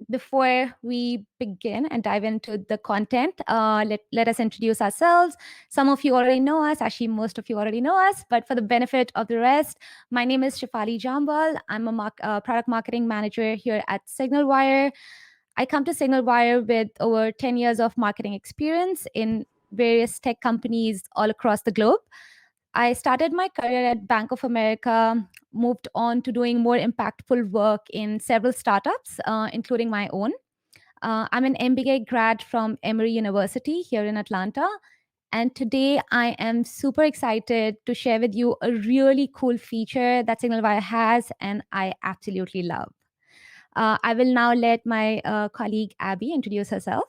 before we begin and dive into the content, let us introduce ourselves. Some of you already know us. Actually, most of you already know us. But for the benefit of the rest, my name is Shefali Jambal. I'm a product marketing manager here at Signalwire. I come to Signalwire with over 10 years of marketing experience in various tech companies all across the globe. I started my career at Bank of America, moved on to doing more impactful work in several startups, including my own. I'm an MBA grad from Emory University here in Atlanta. And today I am super excited to share with you a really cool feature that Signalwire has and I absolutely love. I will now let my colleague Abby introduce herself.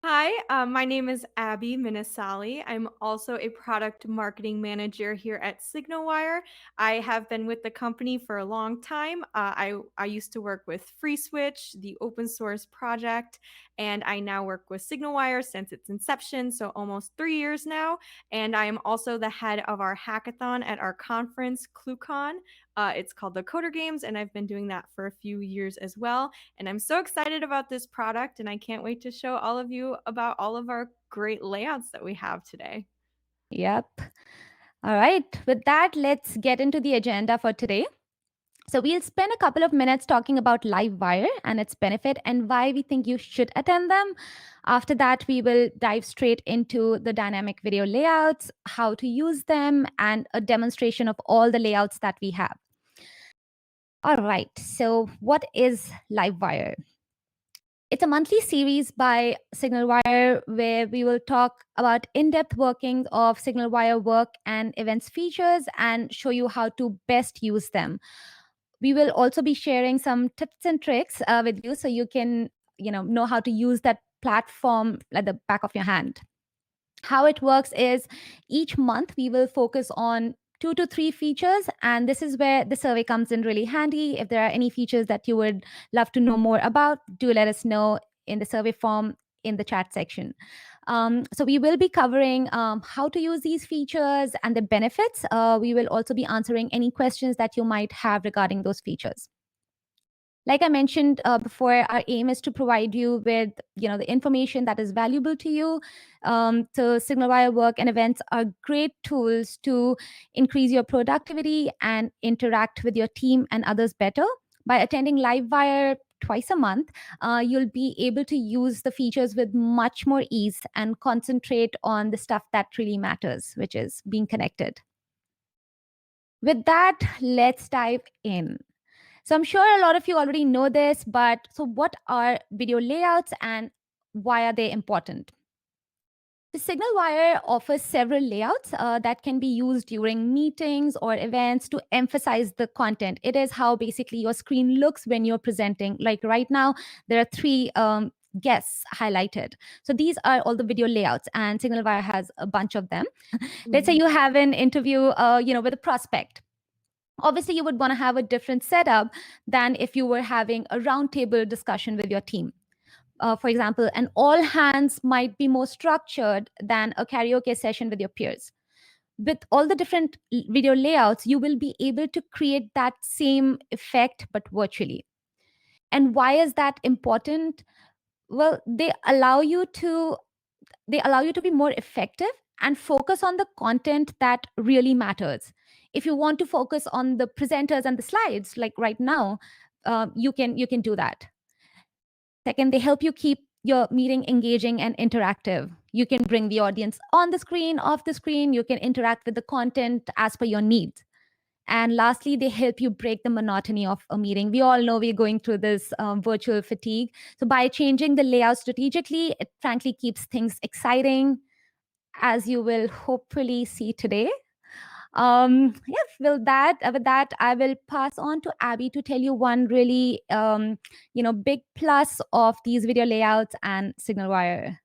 Hi, my name is Abby Minasali. I'm also a product marketing manager here at Signalwire. I have been with the company for a long time. I used to work with FreeSwitch, the open source project, and I now work with Signalwire since its inception, so almost 3 years now. And I am also the head of our hackathon at our conference, ClueCon. It's called the Coder Games, and I've been doing that for a few years as well. And I'm so excited about this product, and I can't wait to show all of you about all of our great layouts that we have today. Yep. All right. With that, let's get into the agenda for today. So we'll spend a couple of minutes talking about Livewire and its benefit and why we think you should attend them. After that, we will dive straight into the dynamic video layouts, how to use them, and a demonstration of all the layouts that we have. All right, so what is Livewire? It's a monthly series by Signalwire where we will talk about in-depth workings of Signalwire work and events features and show you how to best use them. We will also be sharing some tips and tricks with you so you can know how to use that platform at the back of your hand. How it works is each month we will focus on 2 to 3 features, and this is where the survey comes in really handy. If there are any features that you would love to know more about, do let us know in the survey form in the chat section. So we will be covering how to use these features and the benefits. We will also be answering any questions that you might have regarding those features. Like I mentioned before, our aim is to provide you with the information that is valuable to you. So Signalwire work and events are great tools to increase your productivity and interact with your team and others better. By attending Livewire twice a month, you'll be able to use the features with much more ease and concentrate on the stuff that really matters, which is being connected. With that, let's dive in. So I'm sure a lot of you already know this, but so what are video layouts and why are they important? The Signalwire offers several layouts that can be used during meetings or events to emphasize the content. It is how basically your screen looks when you're presenting. Like right now, there are 3 guests highlighted. So these are all the video layouts, and Signalwire has a bunch of them. Let's say you have an interview, with a prospect. Obviously, you would want to have a different setup than if you were having a roundtable discussion with your team. For example, an all hands might be more structured than a karaoke session with your peers. With all the different video layouts, you will be able to create that same effect, but virtually. And why is that important? Well, they allow you to be more effective and focus on the content that really matters. If you want to focus on the presenters and the slides, like right now, you can do that. Second, they help you keep your meeting engaging and interactive. You can bring the audience on the screen, off the screen. You can interact with the content as per your needs. And lastly, they help you break the monotony of a meeting. We all know we're going through this virtual fatigue. So by changing the layout strategically, it frankly keeps things exciting, as you will hopefully see today. Yes, with that, I will pass on to Abby to tell you one really, big plus of these video layouts and Signalwire.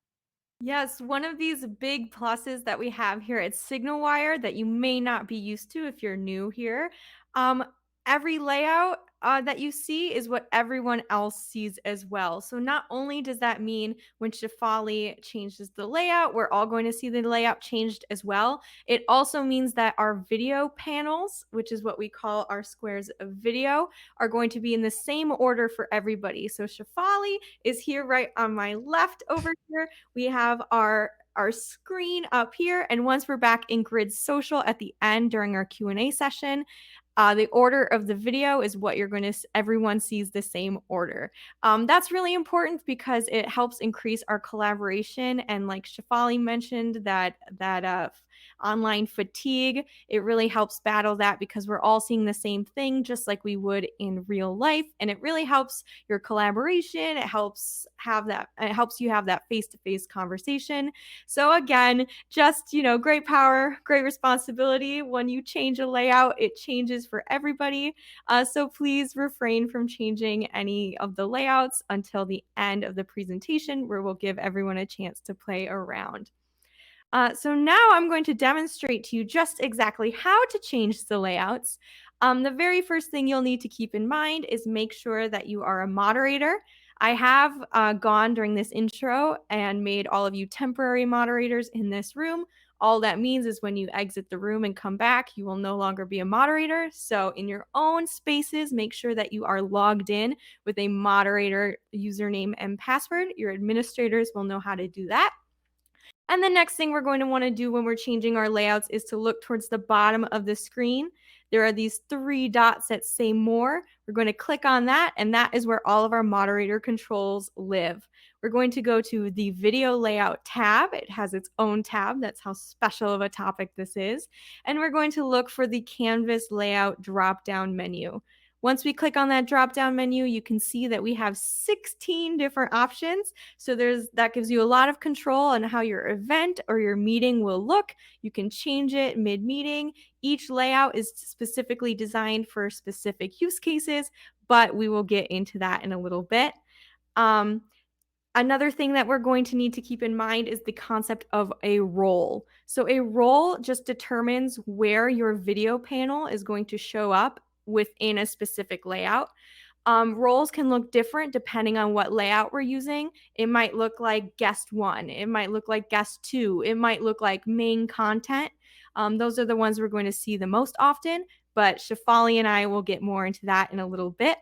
Yes, one of these big pluses that we have here at Signalwire that you may not be used to if you're new here, um, every layout that you see is what everyone else sees as well. So not only does that mean when Shefali changes the layout, we're all going to see the layout changed as well. It also means that our video panels, which is what we call our squares of video, are going to be in the same order for everybody. So Shefali is here right on my left over here. We have our screen up here, and once we're back in Grid Social at the end during our Q&A session, the order of the video is what you're going to, everyone sees the same order. That's really important because it helps increase our collaboration. And like Shefali mentioned, that online fatigue, it really helps battle that because we're all seeing the same thing just like we would in real life. And it really helps your collaboration. It helps you have that face-to-face conversation. So again, just, great power, great responsibility. When you change a layout, it changes for everybody. So please refrain from changing any of the layouts until the end of the presentation, where we'll give everyone a chance to play around. So now I'm going to demonstrate to you just exactly how to change the layouts. The very first thing you'll need to keep in mind is make sure that you are a moderator. I have gone during this intro and made all of you temporary moderators in this room. All that means is when you exit the room and come back, you will no longer be a moderator. So in your own spaces, make sure that you are logged in with a moderator username and password. Your administrators will know how to do that. And the next thing we're going to want to do when we're changing our layouts is to look towards the bottom of the screen. There are these 3 dots that say more. We're going to click on that, and that is where all of our moderator controls live. We're going to go to the video layout tab. It has its own tab. That's how special of a topic this is. And we're going to look for the canvas layout drop-down menu. Once we click on that drop-down menu, you can see that we have 16 different options. So that gives you a lot of control on how your event or your meeting will look. You can change it mid-meeting. Each layout is specifically designed for specific use cases, but we will get into that in a little bit. Another thing that we're going to need to keep in mind is the concept of a role. So a role just determines where your video panel is going to show up within a specific layout. Roles can look different depending on what layout we're using. It might look like guest 1. It might look like guest 2. It might look like main content. Those are the ones we're going to see the most often, but Shefali and I will get more into that in a little bit.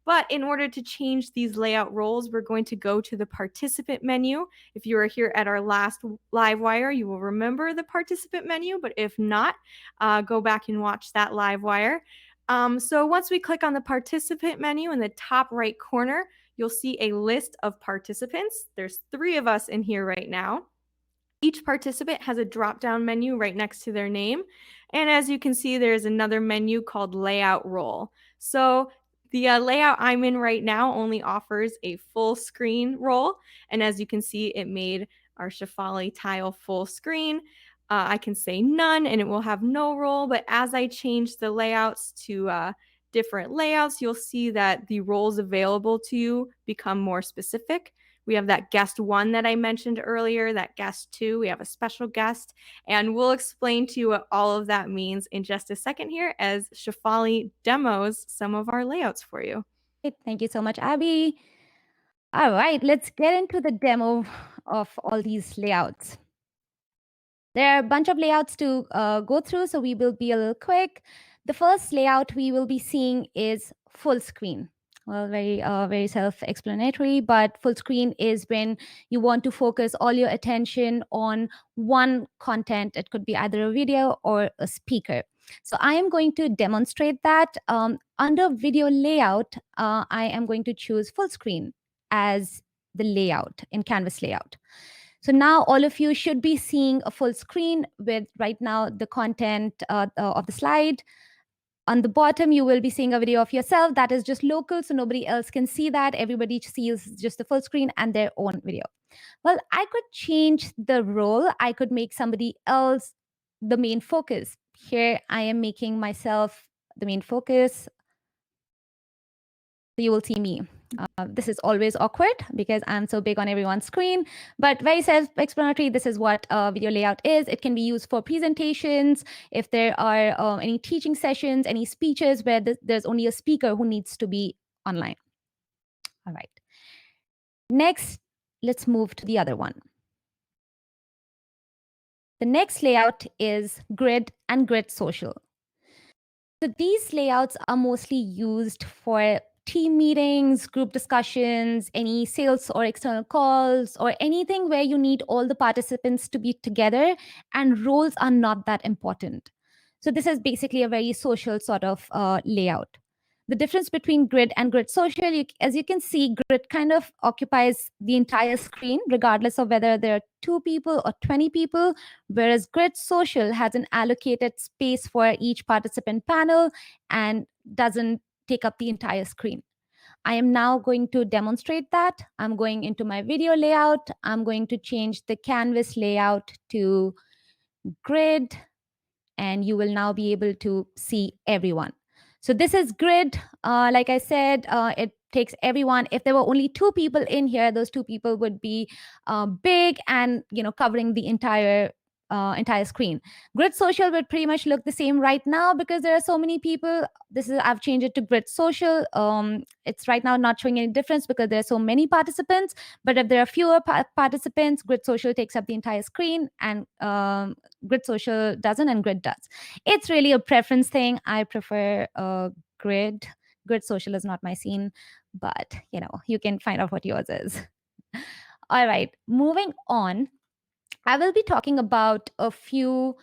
But in order to change these layout roles, we're going to go to the participant menu. If you were here at our last Livewire, you will remember the participant menu, but if not, go back and watch that Livewire. So once we click on the participant menu in the top right corner, you'll see a list of participants. There's 3 of us in here right now. Each participant has a drop-down menu right next to their name. And as you can see, there's another menu called Layout Role. So the layout I'm in right now only offers a full screen role. And as you can see, it made our Shefali tile full screen. I can say none and it will have no role, but as I change the layouts to different layouts, you'll see that the roles available to you become more specific. We have that guest 1 that I mentioned earlier, that guest 2, we have a special guest, and we'll explain to you what all of that means in just a second here as Shefali demos some of our layouts for you. Thank you so much, Abby. All right, let's get into the demo of all these layouts. There are a bunch of layouts to go through, so we will be a little quick. The first layout we will be seeing is full screen. Well, very self-explanatory, but full screen is when you want to focus all your attention on one content. It could be either a video or a speaker. So I am going to demonstrate that. Under video layout, I am going to choose full screen as the layout in Canvas layout. So now all of you should be seeing a full screen with right now the content of the slide. On the bottom, you will be seeing a video of yourself that is just local, so nobody else can see that. Everybody sees just the full screen and their own video. Well, I could change the role. I could make somebody else the main focus. Here, I am making myself the main focus. So you will see me. This is always awkward because I'm so big on everyone's screen, but very self-explanatory. This is what video layout is. It can be used for presentations, if there are any teaching sessions, any speeches where there's only a speaker who needs to be online. All right. Next, let's move to the other one. The next layout is grid and grid social. So these layouts are mostly used for team meetings, group discussions, any sales or external calls, or anything where you need all the participants to be together and roles are not that important. So this is basically a very social sort of layout. The difference between grid and grid social, as you can see, grid kind of occupies the entire screen, regardless of whether there are 2 people or 20 people, whereas grid social has an allocated space for each participant panel and doesn't take up the entire screen. I am now going to demonstrate that. I'm going into my video layout. I'm going to change the canvas layout to grid, and you will now be able to see everyone. So this is grid. Like I said, it takes everyone. If there were only 2 people in here, those 2 people would be big and covering the entire screen. Grid social would pretty much look the same right now because there are so many people. I've changed it to grid social. It's right now not showing any difference because there are so many participants. But if there are fewer participants, grid social takes up the entire screen, and grid social doesn't, and grid does. It's really a preference thing. I prefer grid. Grid social is not my scene, but you can find out what yours is. All right, moving on. I will be talking about a few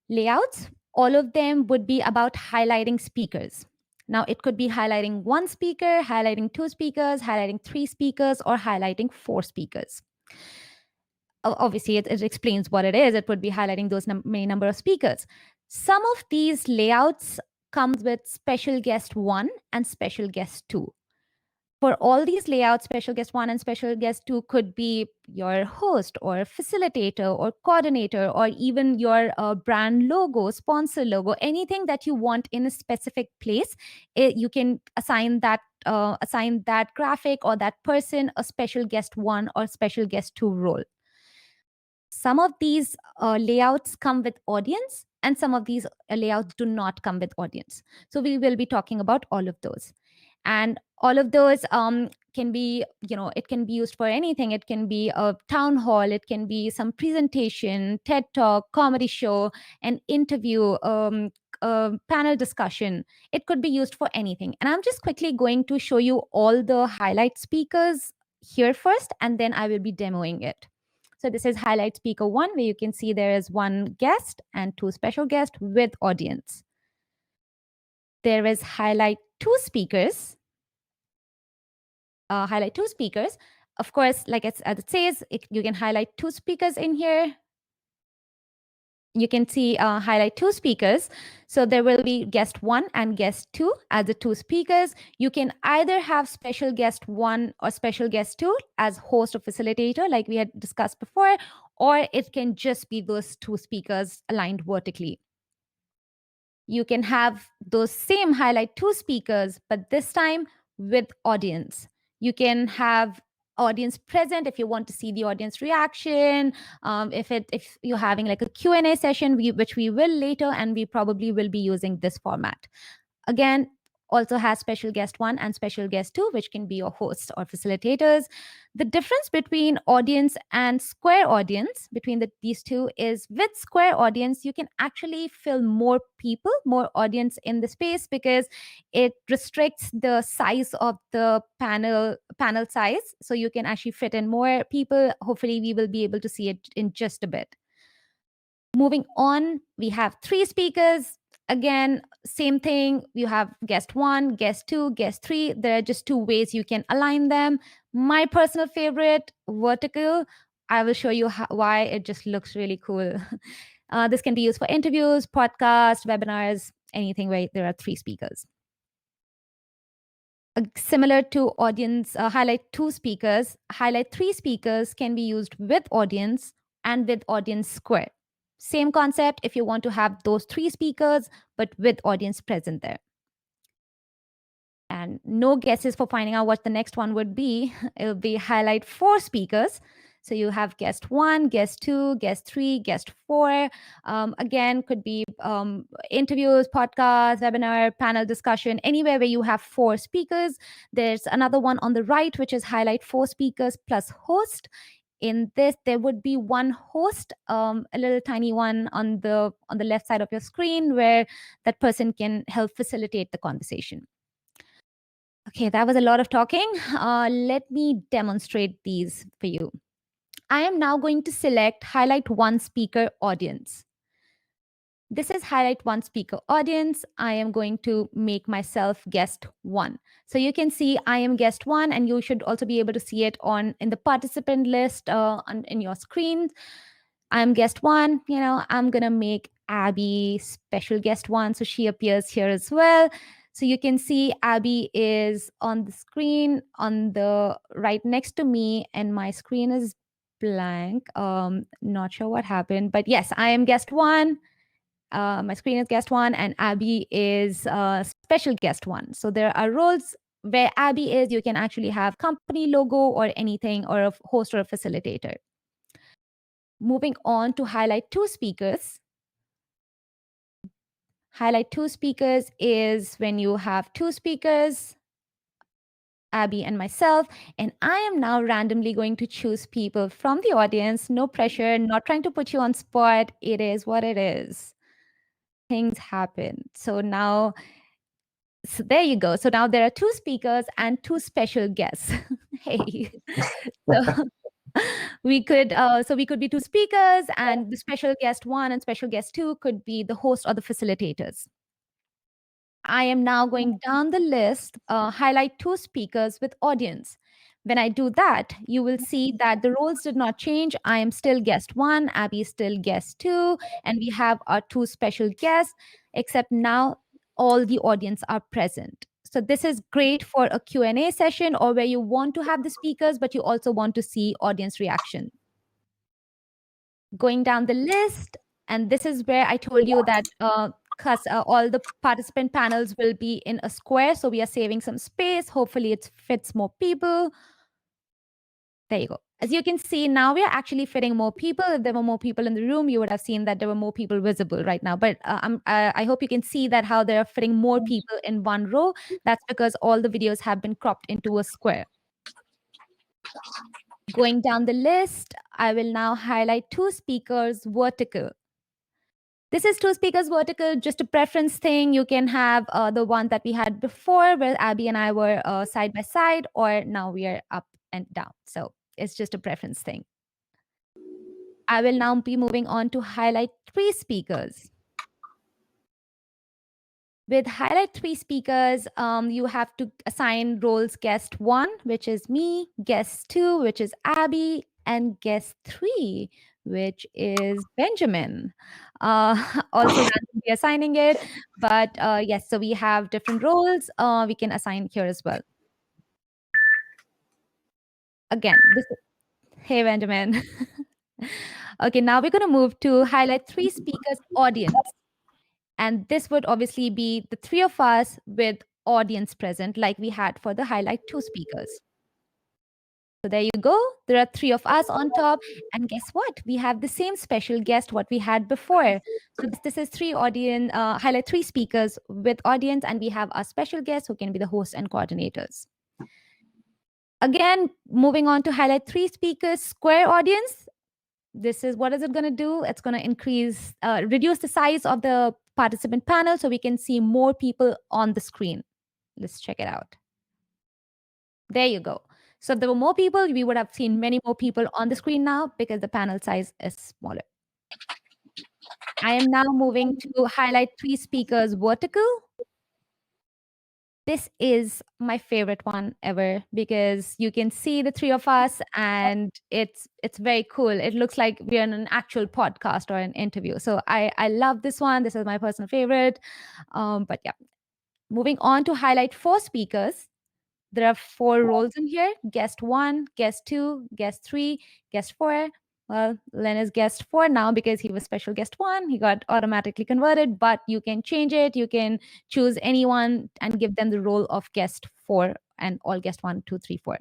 layouts. All of them would be about highlighting speakers. Now, it could be highlighting 1 speaker, highlighting 2 speakers, highlighting 3 speakers, or highlighting 4 speakers. Obviously, it explains what it is. It would be highlighting those many number of speakers. Some of these layouts comes with special guest 1 and special guest 2. For all these layouts, special guest 1 and special guest 2 could be your host or facilitator or coordinator, or even your brand logo, sponsor logo, anything that you want in a specific place. You can assign that graphic or that person a special guest 1 or special guest 2 role. Some of these layouts come with audience, and some of these layouts do not come with audience. So we will be talking about all of those. And all of those can be, it can be used for anything. It can be a town hall, it can be some presentation, TED talk, comedy show, an interview, a panel discussion. It could be used for anything. And I'm just quickly going to show you all the highlight speakers here first, and then I will be demoing it. So this is highlight speaker 1, where you can see there is 1 guest and 2 special guests with audience. There is highlight 2 speakers. Highlight 2 speakers. Of course, like as it says, you can highlight 2 speakers in here. You can see highlight 2 speakers. So there will be guest 1 and guest 2 as the 2 speakers. You can either have special guest 1 or special guest 2 as host or facilitator, like we had discussed before, or it can just be those 2 speakers aligned vertically. You can have those same highlight 2 speakers, but this time with audience. You can have audience present if you want to see the audience reaction. If you're having like a Q&A session, which we will later, and we probably will be using this format. Again, also has special guest 1 and special guest 2, which can be your hosts or facilitators. The difference between audience and square audience, between these two, is with square audience, you can actually fill more people, more audience in the space, because it restricts the size of the panel size. So you can actually fit in more people. Hopefully, we will be able to see it in just a bit. Moving on, we have 3 speakers. Again, same thing. You have guest 1, guest 2, guest 3. There are just 2 ways you can align them. My personal favorite, vertical. I will show you why it just looks really cool. This can be used for interviews, podcasts, webinars, anything where there are 3 speakers. Similar to audience, highlight 2 speakers, highlight 3 speakers can be used with audience and with audience square. Same concept if you want to have those 3 speakers, but with audience present there. And no guesses for finding out what the next one would be. It'll be highlight 4 speakers. So you have guest 1, guest 2, guest 3, guest 4. Again, could be interviews, podcast, webinar, panel discussion, anywhere where you have 4 speakers. There's another one on the right, which is highlight 4 speakers plus host. In this, there would be one host, a little tiny one on the left side of your screen, where that person can help facilitate the conversation. Okay, that was a lot of talking. Let me demonstrate these for you. I am now going to select highlight 1 speaker audience. This is highlight 1 speaker audience. I am going to make myself guest 1. So you can see I am guest 1, and you should also be able to see it in the participant list in your screen. I'm guest 1. I'm going to make Abby special guest 1, so she appears here as well. So you can see Abby is on the screen on the right next to me, and my screen is blank. Not sure what happened, but yes, I am guest 1. My screen is guest 1, and Abby is special guest 1. So there are roles where Abby is. You can actually have company logo or anything, or a host or a facilitator. Moving on to highlight 2 speakers. Highlight 2 speakers is when you have 2 speakers, Abby and myself, and I am now randomly going to choose people from the audience. No pressure, not trying to put you on spot. It is what it is. Things happen. So there you go. So now there are 2 speakers and 2 special guests. Hey. So we could be 2 speakers, and the special guest 1 and special guest 2 could be the host or the facilitators. I am now going down the list, highlight 2 speakers with audience. When I do that, you will see that the roles did not change. I am still guest 1, Abby is still guest 2, and we have our 2 special guests, except now all the audience are present. So this is great for a Q&A session, or where you want to have the speakers, but you also want to see audience reaction. Going down the list, and this is where I told you that all the participant panels will be in a square, so we are saving some space. Hopefully it fits more people. There you go. As you can see, now we are actually fitting more people. If there were more people in the room, you would have seen that there were more people visible right now. But I hope you can see that how they're fitting more people in one row. That's because all the videos have been cropped into a square. Going down the list, I will now highlight 2 speakers vertical. This is 2 speakers vertical, just a preference thing. You can have the one that we had before, where Abby and I were side by side, or now we are up and down. So it's just a preference thing. I will now be moving on to highlight 3 speakers. With highlight 3 speakers, you have to assign roles guest 1, which is me, guest 2, which is Abby, and guest 3, which is Benjamin. Also randomly assigning it, but yes, so we have different roles we can assign here as well. Again, hey, Benjamin. Okay, now we're going to move to highlight 3 speakers audience. And this would obviously be the 3 of us with audience present, like we had for the highlight 2 speakers. So there you go. There are 3 of us on top. And guess what? We have the same special guest what we had before. So this is 3 audience, highlight 3 speakers with audience, and we have our special guests who can be the hosts and coordinators. Again, moving on to highlight 3 speakers, square audience. What is it going to do? It's going to reduce the size of the participant panel so we can see more people on the screen. Let's check it out. There you go. So if there were more people, we would have seen many more people on the screen now because the panel size is smaller. I am now moving to highlight 3 speakers vertical. This is my favorite one ever because you can see the 3 of us, and it's very cool. It looks like we're in an actual podcast or an interview. So I love this one. This is my personal favorite. But yeah, moving on to highlight 4 speakers. There are 4 roles in here: guest 1, guest 2, guest 3, guest 4. Well, Len is guest 4 now because he was special guest 1. He got automatically converted, but you can change it. You can choose anyone and give them the role of guest 4 and all guest 1, 2, 3, 4.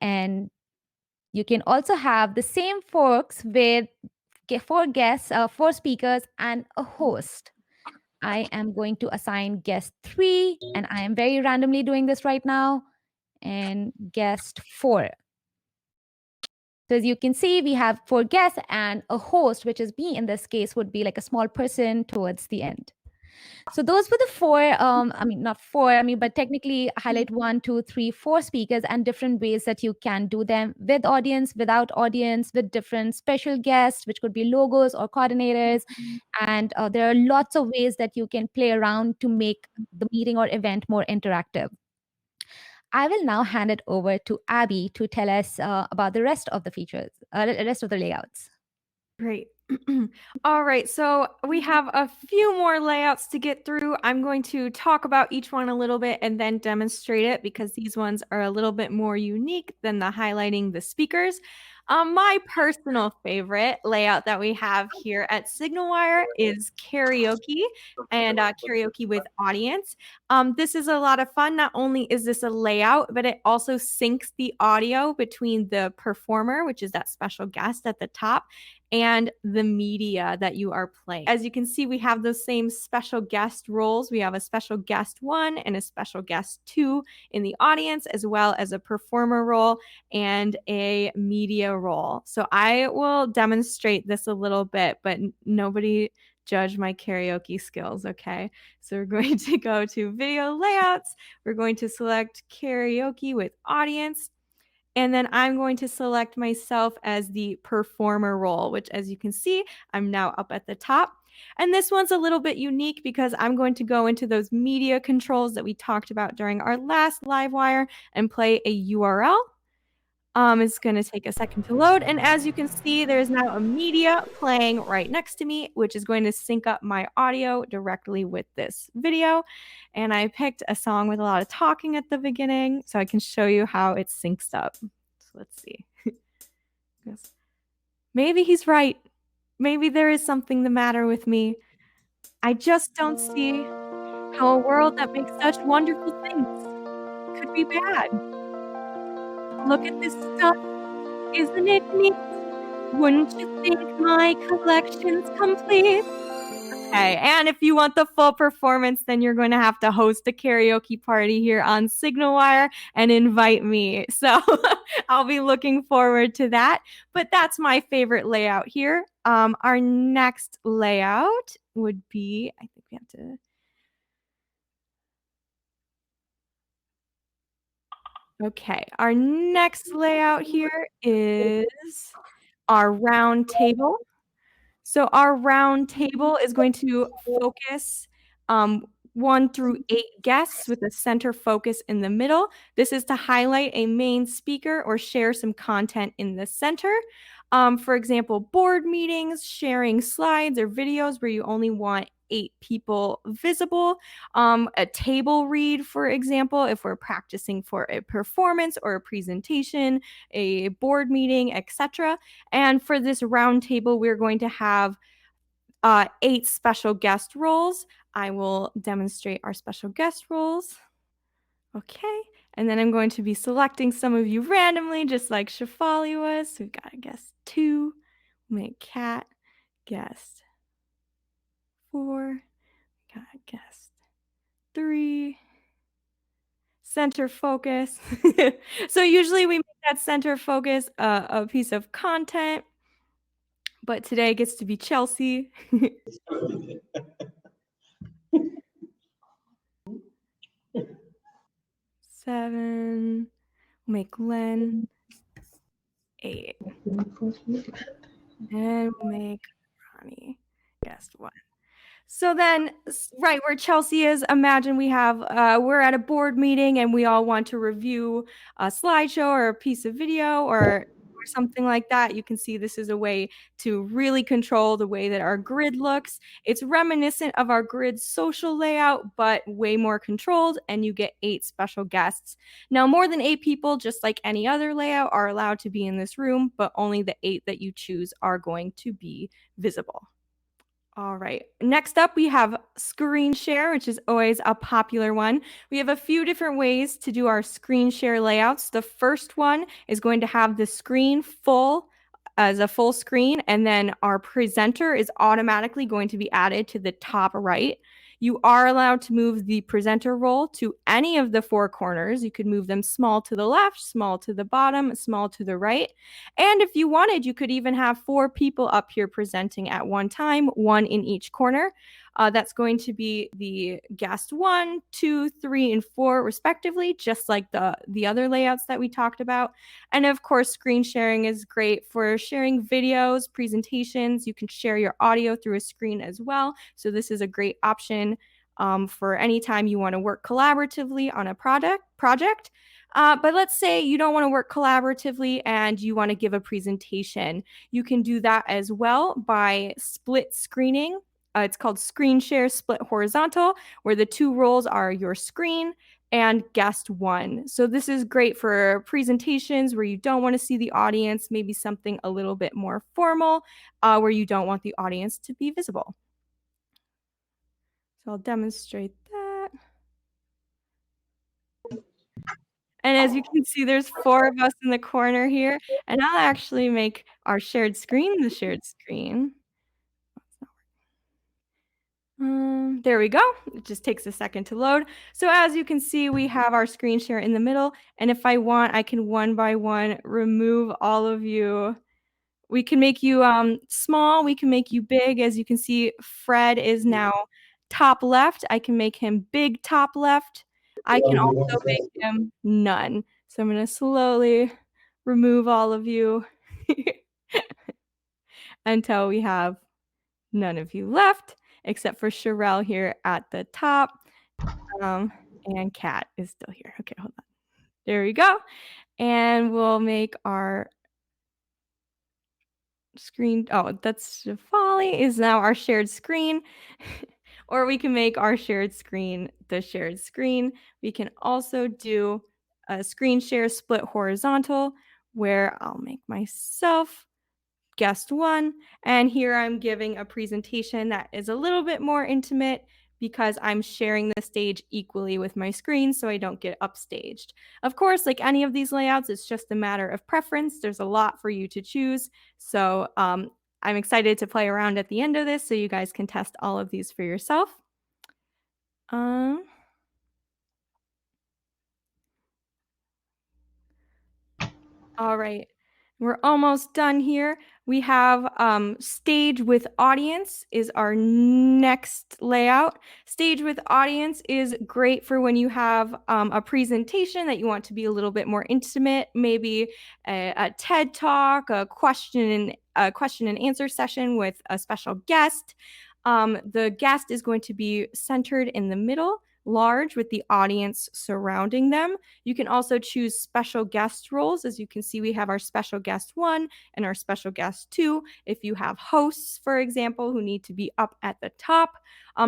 And you can also have the same folks with 4 guests, 4 speakers, and a host. I am going to assign guest 3, and I am very randomly doing this right now, and guest 4. So as you can see, we have 4 guests and a host, which is me in this case, would be like a small person towards the end. So those were the 4, not 4, but technically highlight 1, 2, 3, 4 speakers and different ways that you can do them with audience, without audience, with different special guests, which could be logos or coordinators. And there are lots of ways that you can play around to make the meeting or event more interactive. I will now hand it over to Abby to tell us about the rest of the features, the rest of the layouts. Great. All right, so we have a few more layouts to get through. I'm going to talk about each one a little bit and then demonstrate it because these ones are a little bit more unique than the highlighting the speakers. My personal favorite layout that we have here at SignalWire is karaoke and karaoke with audience. This is a lot of fun. Not only is this a layout, but it also syncs the audio between the performer, which is that special guest at the top, and the media that you are playing. As you can see, we have those same special guest roles. We have a special guest 1 and a special guest 2 in the audience, as well as a performer role and a media role. So I will demonstrate this a little bit, but nobody judge my karaoke skills, okay? So we're going to go to video layouts. We're going to select karaoke with audience. And then I'm going to select myself as the performer role, which as you can see, I'm now up at the top. And this one's a little bit unique because I'm going to go into those media controls that we talked about during our last Livewire and play a URL. It's going to take a second to load. And as you can see, there's now a media playing right next to me, which is going to sync up my audio directly with this video. And I picked a song with a lot of talking at the beginning so I can show you how it syncs up. So let's see. Maybe he's right. Maybe there is something the matter with me. I just don't see how a world that makes such wonderful things could be bad. Look at this stuff. Isn't it neat? Wouldn't you think my collection's complete? Okay, and if you want the full performance, then you're going to have to host a karaoke party here on SignalWire and invite me. So I'll be looking forward to that. But that's my favorite layout here. Our next layout would be, I think we have to... Okay, our next layout here is our round table. So our round table is going to focus 1 through 8 guests with a center focus in the middle. This is to highlight a main speaker or share some content in the center. For example, board meetings, sharing slides or videos where you only want 8 people visible. A table read, for example, if we're practicing for a performance or a presentation, a board meeting, etc. And for this round table, we're going to have 8 special guest roles. I will demonstrate our special guest roles. Okay, and then I'm going to be selecting some of you randomly, just like Shafali was. So we've got a guest 2, make cat, guest 4, got a guest 3, center focus. So usually we make that center focus a piece of content, but today gets to be Chelsea. 7, make Len 8, and we'll make Ronnie guest 1. So then, right where Chelsea is, imagine we have, we're at a board meeting and we all want to review a slideshow or a piece of video or or something like that, you can see this is a way to really control the way that our grid looks. It's reminiscent of our grid social layout, but way more controlled, and you get 8 special guests. Now, more than 8 people, just like any other layout, are allowed to be in this room, but only the 8 that you choose are going to be visible. All right. Next up, we have screen share, which is always a popular one. We have a few different ways to do our screen share layouts. The first one is going to have the screen full as a full screen, and then our presenter is automatically going to be added to the top right. You are allowed to move the presenter role to any of the 4 corners. You could move them small to the left, small to the bottom, small to the right. And if you wanted, you could even have 4 people up here presenting at one time, 1 in each corner. That's going to be the guest 1, 2, 3, and 4 respectively, just like the other layouts that we talked about. And of course, screen sharing is great for sharing videos, presentations. You can share your audio through a screen as well. So this is a great option for anytime you want to work collaboratively on a project. But let's say you don't want to work collaboratively and you want to give a presentation. You can do that as well by split screening. It's called screen share split horizontal, where the 2 roles are your screen and guest 1. So this is great for presentations where you don't want to see the audience, maybe something a little bit more formal, where you don't want the audience to be visible. So I'll demonstrate that. And as you can see, there's 4 of us in the corner here, and I'll actually make our shared screen the shared screen. There we go. It just takes a second to load. So as you can see, we have our screen share in the middle, and if I want, I can one by one remove all of you. We can make you small, we can make you big. As you can see, Fred is now top left. I can make him big top left. I can also make him none. So I'm going to slowly remove all of you until we have none of you left, except for Sherelle here at the top. And Kat is still here. Okay, hold on. There we go. And we'll make our screen. Oh, that's Shafali is now our shared screen. Or we can make our shared screen the shared screen. We can also do a screen share split horizontal, where I'll make myself guest 1. And here I'm giving a presentation that is a little bit more intimate because I'm sharing the stage equally with my screen so I don't get upstaged. Of course, like any of these layouts, it's just a matter of preference. There's a lot for you to choose. So I'm excited to play around at the end of this so you guys can test all of these for yourself. All right. We're almost done here. We have stage with audience is our next layout. Stage with audience is great for when you have a presentation that you want to be a little bit more intimate, maybe a TED Talk, a question and answer session with a special guest. The guest is going to be centered in the middle, large, with the audience surrounding them. You can also choose special guest roles. As you can see, we have our special guest 1 and our special guest 2. If you have hosts, for example, who need to be up at the top.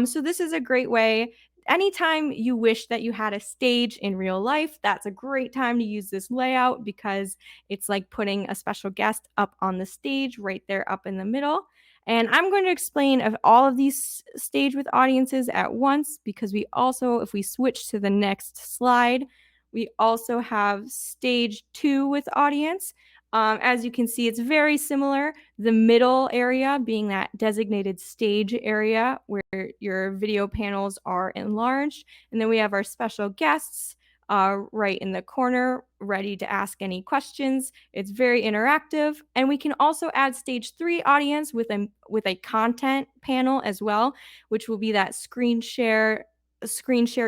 So this is a great way. Anytime you wish that you had a stage in real life, that's a great time to use this layout because it's like putting a special guest up on the stage right there up in the middle. And I'm going to explain of all of these stage with audiences at once because we also, if we switch to the next slide, we also have stage 2 with audience. As you can see, it's very similar. The middle area being that designated stage area where your video panels are enlarged. And then we have our special guests right in the corner, ready to ask any questions. It's very interactive. And we can also add stage 3 audience with a content panel as well, which will be that screen share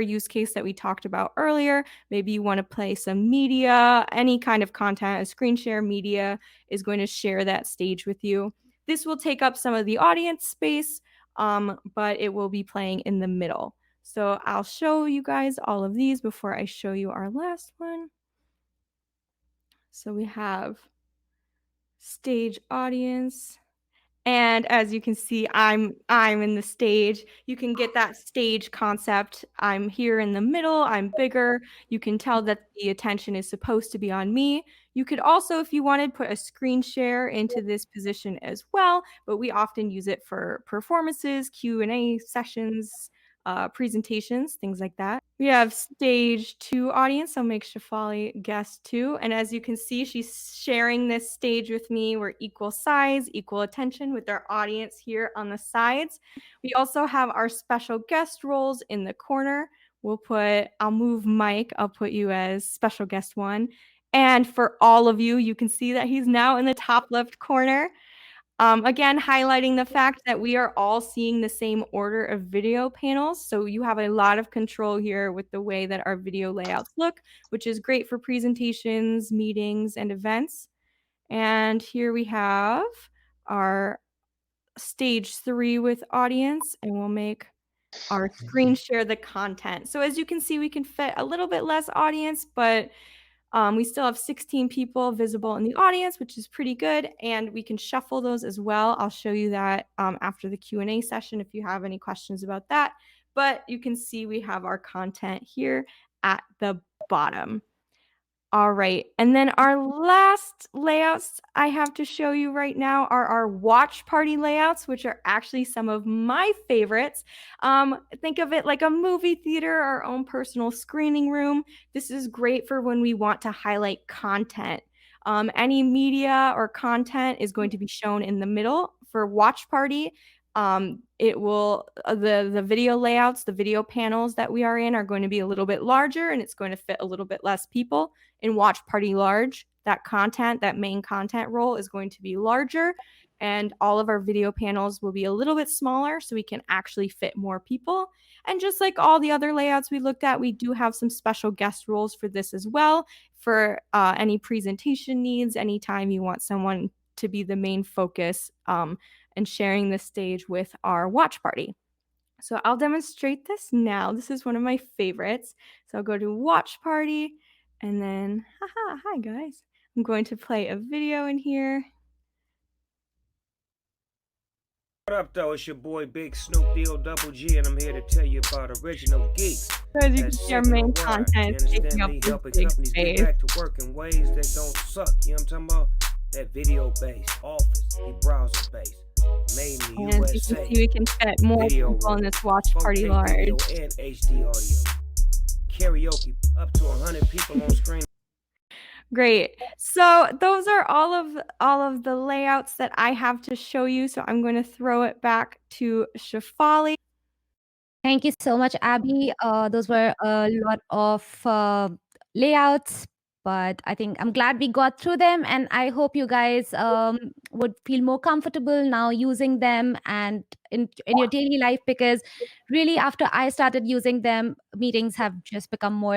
use case that we talked about earlier. Maybe you want to play some media, any kind of content. A screen share media is going to share that stage with you. This will take up some of the audience space, but it will be playing in the middle. So I'll show you guys all of these before I show you our last one. So we have stage audience. And as you can see, I'm in the stage. You can get that stage concept. I'm here in the middle, I'm bigger. You can tell that the attention is supposed to be on me. You could also, if you wanted, put a screen share into this position as well, but we often use it for performances, Q&A sessions, presentations, things like that. We have stage 2 audience. I'll make Shafali guest 2. And as you can see, she's sharing this stage with me. We're equal size, equal attention with our audience here on the sides. We also have our special guest roles in the corner. I'll move Mike. I'll put you as special guest 1. And for all of you, you can see that he's now in the top left corner. Again, highlighting the fact that we are all seeing the same order of video panels. So you have a lot of control here with the way that our video layouts look, which is great for presentations, meetings, and events. And here we have our stage 3 with audience, and we'll make our screen share the content. So as you can see, we can fit a little bit less audience, but we still have 16 people visible in the audience, which is pretty good, and we can shuffle those as well. I'll show you that after the Q&A session if you have any questions about that. But you can see we have our content here at the bottom. All right, and then our last layouts I have to show you right now are our watch party layouts, which are actually some of my favorites. Think of it like a movie theater, our own personal screening room. This is great for when we want to highlight content. Any media or content is going to be shown in the middle. For watch party, it will the video layouts, the video panels that we are in are going to be a little bit larger, and it's going to fit a little bit less people. In watch party large, that main content role is going to be larger, and all of our video panels will be a little bit smaller so we can actually fit more people. And just like all the other layouts we looked at, we do have some special guest roles for this as well, for any presentation needs, anytime you want someone to be the main focus and sharing the stage with our watch party. So I'll demonstrate this now. This is one of my favorites. So I'll go to watch party, and then, hi guys. I'm going to play a video in here. What up, though? It's your boy Big Snoop D-O double G, and I'm here to tell you about Original Geeks. So as you can see, our main content is taking up this big space. Get back to work in ways that don't suck. You know what I'm talking about? That video-based, office, browser-based. Made me and USA. As you can see, we can fit more video people in this watch party large. Video and HD audio. Karaoke, up to 100 people on screen. Great. So those are all of the layouts that I have to show you. So I'm going to throw it back to Shafali. Thank you so much, Abby. Those were a lot of layouts, but I think I'm glad we got through them, and I hope you guys would feel more comfortable now using them and in your daily life, because really after I started using them, meetings have just become more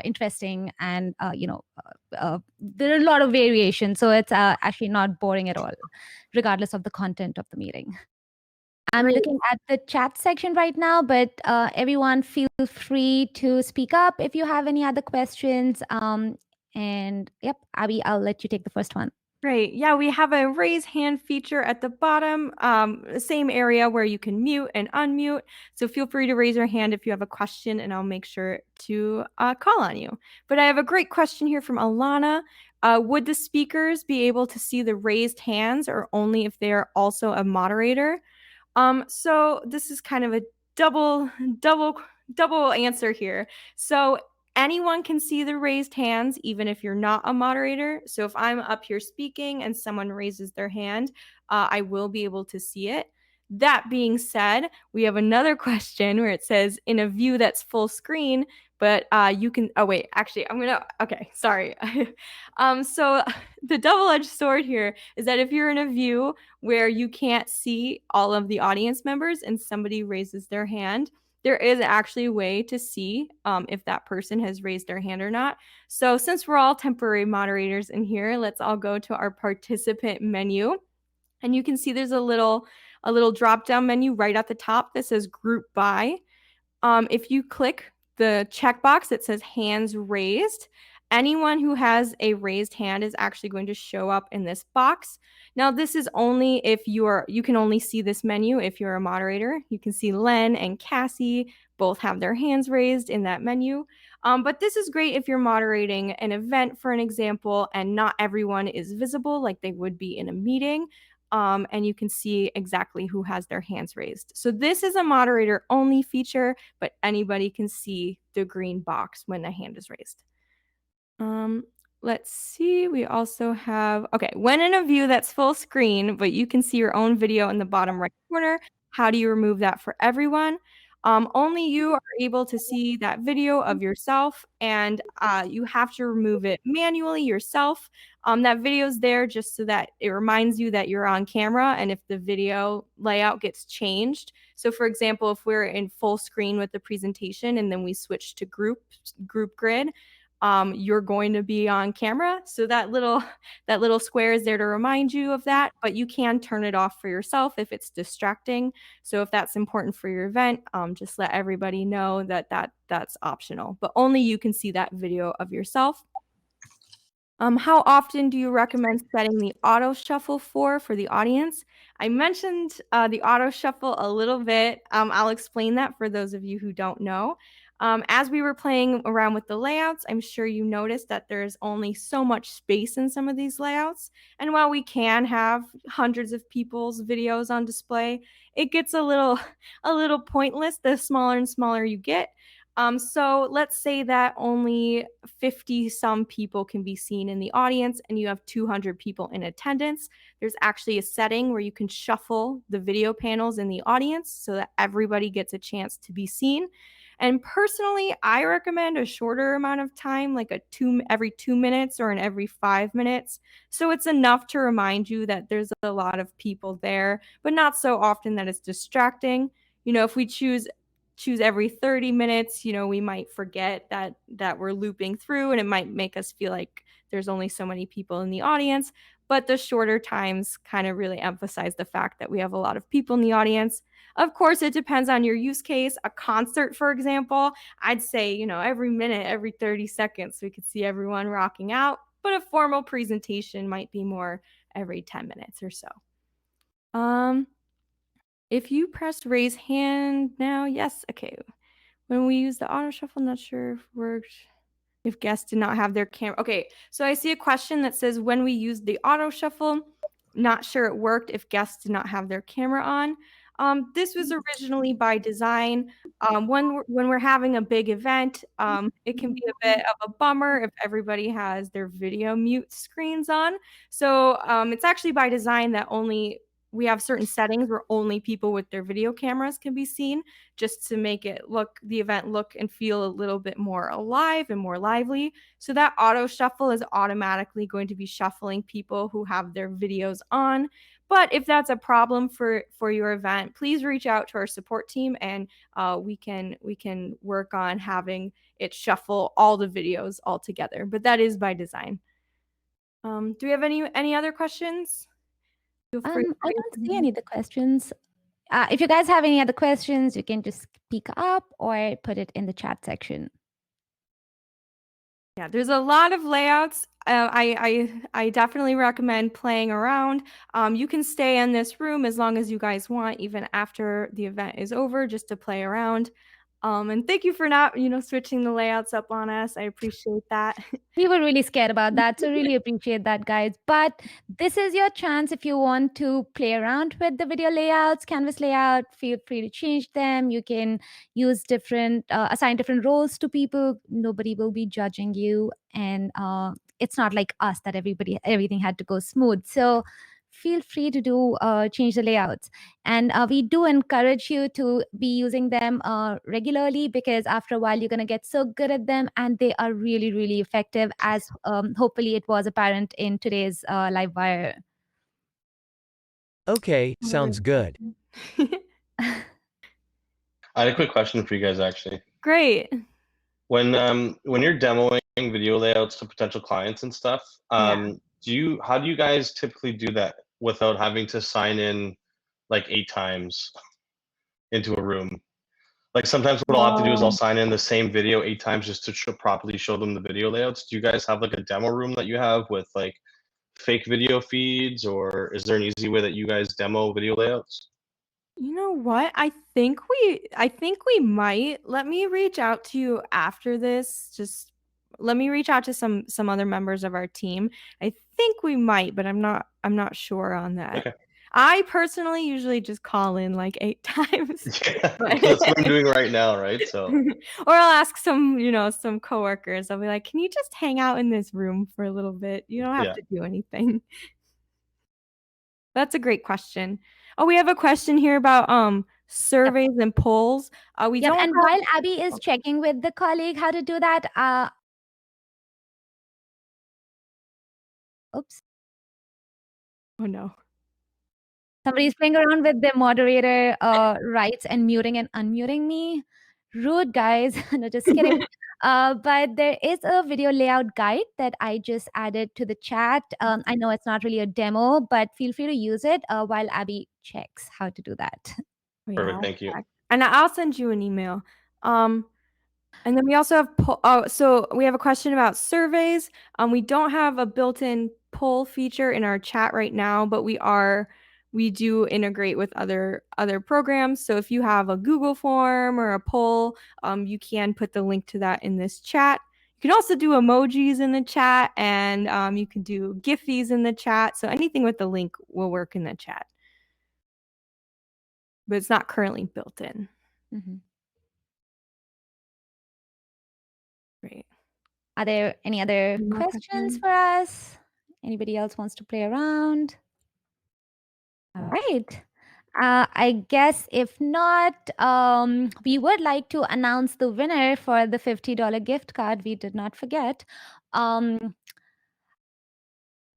interesting, and there are a lot of variations, so it's actually not boring at all, regardless of the content of the meeting. I'm looking at the chat section right now, but everyone feel free to speak up if you have any other questions. And yep, Abby, I'll let you take the first one. Great. Yeah, we have a raise hand feature at the bottom, same area where you can mute and unmute. So feel free to raise your hand if you have a question, and I'll make sure to call on you. But I have a great question here from Alana. Would the speakers be able to see the raised hands, or only if they are also a moderator? So this is kind of a double answer here. So anyone can see the raised hands, even if you're not a moderator. So if I'm up here speaking and someone raises their hand, I will be able to see it. That being said, we have another question where it says, in a view that's full screen, but you can, oh wait, actually, okay, sorry. So the double-edged sword here is that if you're in a view where you can't see all of the audience members and somebody raises their hand, there is actually a way to see if that person has raised their hand or not. So since we're all temporary moderators in here, let's all go to our participant menu. And you can see there's a little drop-down menu right at the top that says group by. If you click the checkbox that says hands raised, Anyone who has a raised hand is actually going to show up in this box. Now, this is only if you can only see this menu if you're a moderator. You can see Len and Cassie both have their hands raised in that menu. But this is great if you're moderating an event, for an example, and not everyone is visible like they would be in a meeting. And you can see exactly who has their hands raised. So this is a moderator only feature, but anybody can see the green box when the hand is raised. Let's see. We also have, okay, when in a view that's full screen, but you can see your own video in the bottom right corner, how do you remove that for everyone? Only you are able to see that video of yourself, and you have to remove it manually yourself. That video is there just so that it reminds you that you're on camera, and if the video layout gets changed. So for example, if we're in full screen with the presentation and then we switch to group grid, you're going to be on camera. So that little square is there to remind you of that, but you can turn it off for yourself if it's distracting. So if that's important for your event, just let everybody know that that's optional, but only you can see that video of yourself. How often do you recommend setting the auto shuffle for the audience? I mentioned the auto shuffle a little bit. I'll explain that for those of you who don't know. As we were playing around with the layouts, I'm sure you noticed that there's only so much space in some of these layouts. And while we can have hundreds of people's videos on display, it gets a little pointless the smaller and smaller you get. So let's say that only 50 some people can be seen in the audience and you have 200 people in attendance. There's actually a setting where you can shuffle the video panels in the audience so that everybody gets a chance to be seen. And personally, I recommend a shorter amount of time, like every 2 minutes or in every 5 minutes. So it's enough to remind you that there's a lot of people there, but not so often that it's distracting. If we choose every 30 minutes, we might forget that we're looping through, and it might make us feel like there's only so many people in the audience. But the shorter times kind of really emphasize the fact that we have a lot of people in the audience. Of course, it depends on your use case. A concert, for example, I'd say, every minute, every 30 seconds, we could see everyone rocking out. But a formal presentation might be more every 10 minutes or so. If you pressed raise hand now, yes, okay. When we use the auto shuffle, not sure if it worked. If guests did not have their camera. Okay, so I see a question that says, when we used the auto shuffle, not sure it worked if guests did not have their camera on. This was originally by design. When we're having a big event, it can be a bit of a bummer if everybody has their video mute screens on. So it's actually by design that we have certain settings where only people with their video cameras can be seen, just to make the event look and feel a little bit more alive and more lively. So that auto shuffle is automatically going to be shuffling people who have their videos on. But if that's a problem for your event, please reach out to our support team, and we can work on having it shuffle all the videos all together. But that is by design. Do we have any other questions? I don't see any other questions. If you guys have any other questions, you can just speak up or put it in the chat section. Yeah, there's a lot of layouts. I definitely recommend playing around. You can stay in this room as long as you guys want, even after the event is over, just to play around. And thank you for not, switching the layouts up on us. I appreciate that. We were really scared about that, so really appreciate that, guys. But this is your chance. If you want to play around with the video layouts, canvas layout, feel free to change them. You can use assign different roles to people. Nobody will be judging you, and it's not like us that everything had to go smooth. So feel free to change the layouts, and we do encourage you to be using them regularly, because after a while you're going to get so good at them, and they are really, really effective, as hopefully it was apparent in today's Livewire. Okay, sounds good. I had a quick question for you guys, actually. Great. When you're demoing video layouts to potential clients and stuff, how do you guys typically do that without having to sign in like 8 times into a room? Like sometimes what I'll have to do is I'll sign in the same video 8 times just to properly show them the video layouts. Do you guys have like a demo room that you have with like fake video feeds, or is there an easy way that you guys demo video layouts? You know what? I think we might. Let me reach out to you after this. Just let me reach out to some other members of our team. I think we might, but I'm not sure on that. Okay. I personally usually just call in like 8 times. Yeah, that's what I'm doing right now, right? So Or I'll ask some coworkers. I'll be like, "Can you just hang out in this room for a little bit? You don't have yeah. to do anything." That's a great question. Oh, we have a question here about surveys and polls. We Yep. don't And have. while Abby is checking with the colleague how to do that, oops, Oh no. somebody's playing around with the moderator rights and muting and unmuting me. Rude, guys. No, just kidding. But there is a video layout guide that I just added to the chat. I know it's not really a demo, but feel free to use it while Abby checks how to do that. Oh, Perfect. yeah, Thank you. and I'll send you an email. And then we also have so we have a question about surveys. We don't have a built-in poll feature in our chat right now, but we do integrate with other programs. So if you have a Google form or a poll, you can put the link to that in this chat. You can also do emojis in the chat, and you can do Giphies in the chat. So anything with the link will work in the chat. But it's not currently built in. Mm-hmm. Great. Are there any other questions for us? Anybody else wants to play around? All right. I guess if not, we would like to announce the winner for the $50 gift card. We did not forget.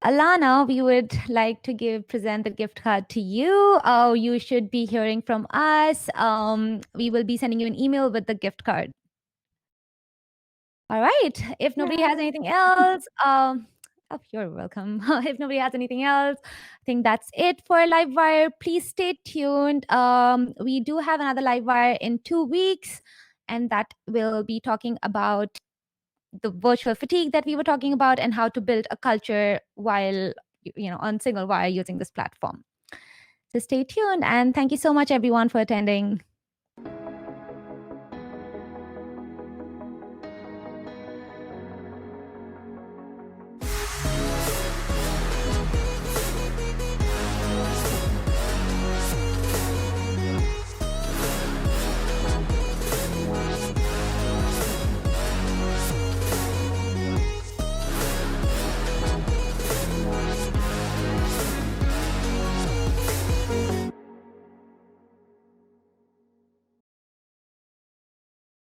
Alana, we would like to present the gift card to you. You should be hearing from us. We will be sending you an email with the gift card. All right. If nobody has anything else, oh, you're welcome. If nobody has anything else, I think that's it for Livewire. Please stay tuned. We do have another Livewire in 2 weeks, and that will be talking about the virtual fatigue that we were talking about and how to build a culture while on SignalWire using this platform. So stay tuned, and thank you so much, everyone, for attending.